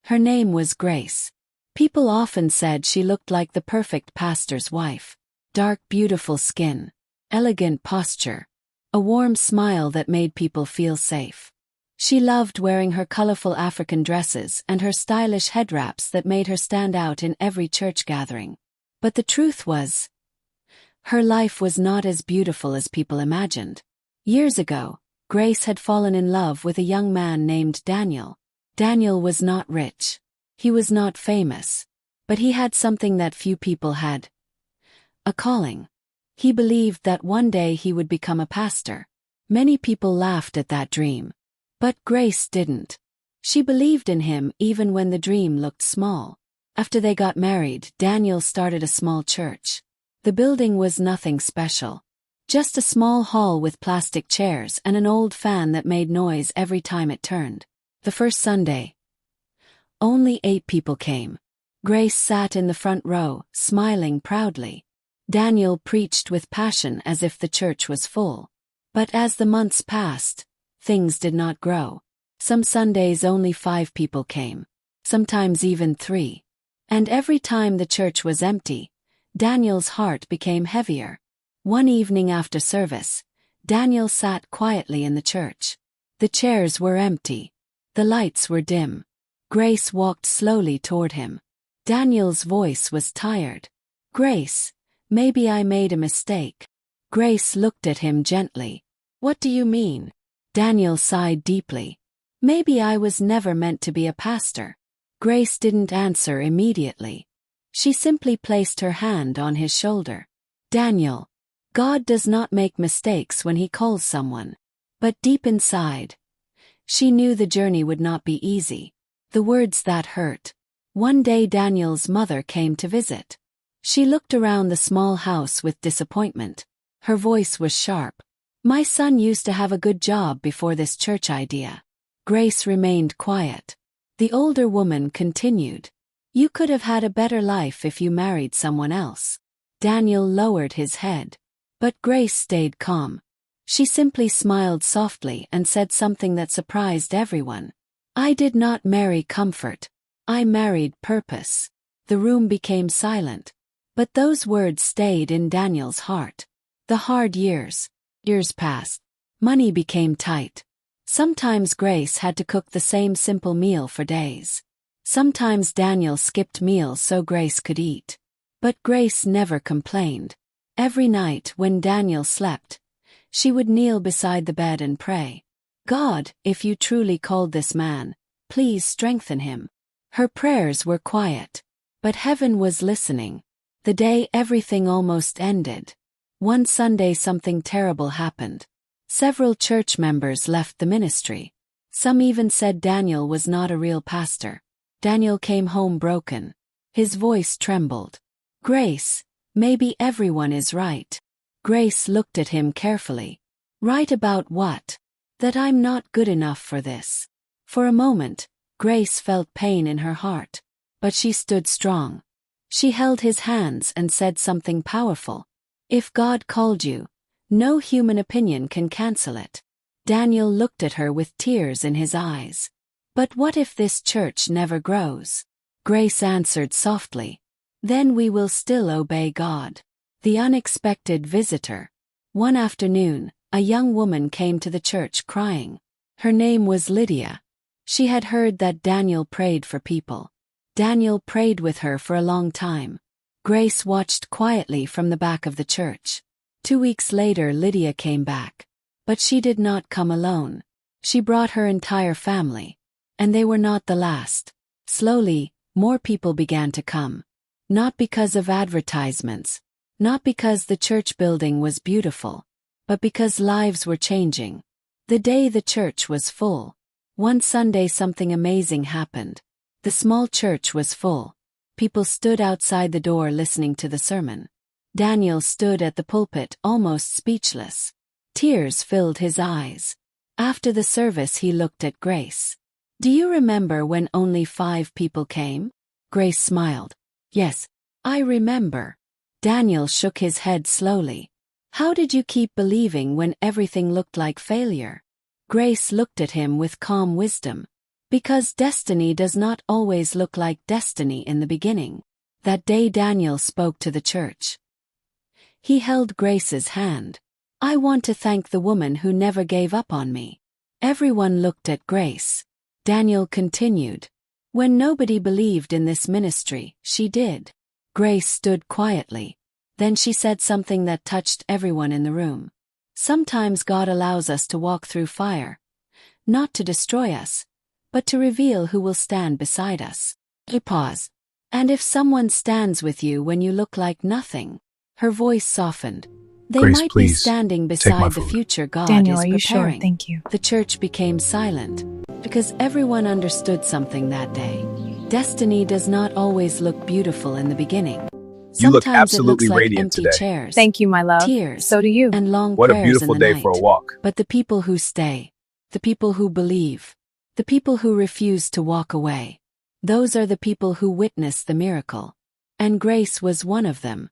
Her name was Grace. People often said she looked like the perfect pastor's wife. Dark, beautiful skin, elegant posture, a warm smile that made people feel safe. She loved wearing her colorful African dresses and her stylish head wraps that made her stand out in every church gathering. But the truth was, her life was not as beautiful as people imagined. Years ago, Grace had fallen in love with a young man named Daniel. Daniel was not rich. He was not famous. But he had something that few people had. A calling. He believed that one day he would become a pastor. Many people laughed at that dream. But Grace didn't. She believed in him even when the dream looked small. After they got married, Daniel started a small church. The building was nothing special. Just a small hall with plastic chairs and an old fan that made noise every time it turned. The first Sunday, only 8 people came. Grace sat in the front row, smiling proudly. Daniel preached with passion as if the church was full. But as the months passed, things did not grow. Some Sundays only 5 people came. Sometimes even 3. And every time the church was empty, Daniel's heart became heavier. One evening after service, Daniel sat quietly in the church. The chairs were empty. The lights were dim. Grace walked slowly toward him. Daniel's voice was tired. "Grace, maybe I made a mistake." Grace looked at him gently. "What do you mean?" Daniel sighed deeply. "Maybe I was never meant to be a pastor." Grace didn't answer immediately. She simply placed her hand on his shoulder. "Daniel, God does not make mistakes when He calls someone." But deep inside, she knew the journey would not be easy. The words that hurt. One day Daniel's mother came to visit. She looked around the small house with disappointment. Her voice was sharp. "My son used to have a good job before this church idea." Grace remained quiet. The older woman continued. "You could have had a better life if you married someone else." Daniel lowered his head. But Grace stayed calm. She simply smiled softly and said something that surprised everyone. "I did not marry comfort. I married purpose." The room became silent. But those words stayed in Daniel's heart. The hard years passed. Money became tight. Sometimes Grace had to cook the same simple meal for days. Sometimes Daniel skipped meals so Grace could eat. But Grace never complained. Every night when Daniel slept, she would kneel beside the bed and pray. "God, if you truly called this man, please strengthen him." Her prayers were quiet, but heaven was listening. The day everything almost ended. One Sunday something terrible happened. Several church members left the ministry. Some even said Daniel was not a real pastor. Daniel came home broken. His voice trembled. "Grace, maybe everyone is right." Grace looked at him carefully. "Right about what?" "That I'm not good enough for this." For a moment, Grace felt pain in her heart. But she stood strong. She held his hands and said something powerful. "If God called you, no human opinion can cancel it." Daniel looked at her with tears in his eyes. "But what if this church never grows?" Grace answered softly. "Then we will still obey God." The unexpected visitor. One afternoon, a young woman came to the church crying. Her name was Lydia. She had heard that Daniel prayed for people. Daniel prayed with her for a long time. Grace watched quietly from the back of the church. 2 weeks later Lydia came back. But she did not come alone. She brought her entire family. And they were not the last. Slowly, more people began to come. Not because of advertisements. Not because the church building was beautiful. But because lives were changing. The day the church was full. One Sunday something amazing happened. The small church was full. People stood outside the door listening to the sermon. Daniel stood at the pulpit almost speechless. Tears filled his eyes. After the service he looked at Grace. "Do you remember when only 5 people came?" Grace smiled. "Yes, I remember." Daniel shook his head slowly. "How did you keep believing when everything looked like failure?" Grace looked at him with calm wisdom. Because destiny does not always look like destiny in the beginning. That day Daniel spoke to the church. He held Grace's hand. I want to thank the woman who never gave up on me. Everyone looked at Grace. Daniel continued. When nobody believed in this ministry, she did. Grace stood quietly. Then she said something that touched everyone in the room. Sometimes God allows us to walk through fire. Not to destroy us, but to reveal who will stand beside us. He paused. And if someone stands with you when you look like nothing, her voice softened. They Grace, might be please, standing take my beside the food. future God Daniel, is are you sure? preparing. Thank you. The church became silent because everyone understood something that day. Destiny does not always look beautiful in the beginning. You look Sometimes it looks absolutely like radiant empty today. chairs, Thank you, my love. tears, So do you. and long What a prayers beautiful in the day night. for a walk. But the people who stay, the people who believe, the people who refuse to walk away, those are the people who witness the miracle. And Grace was one of them.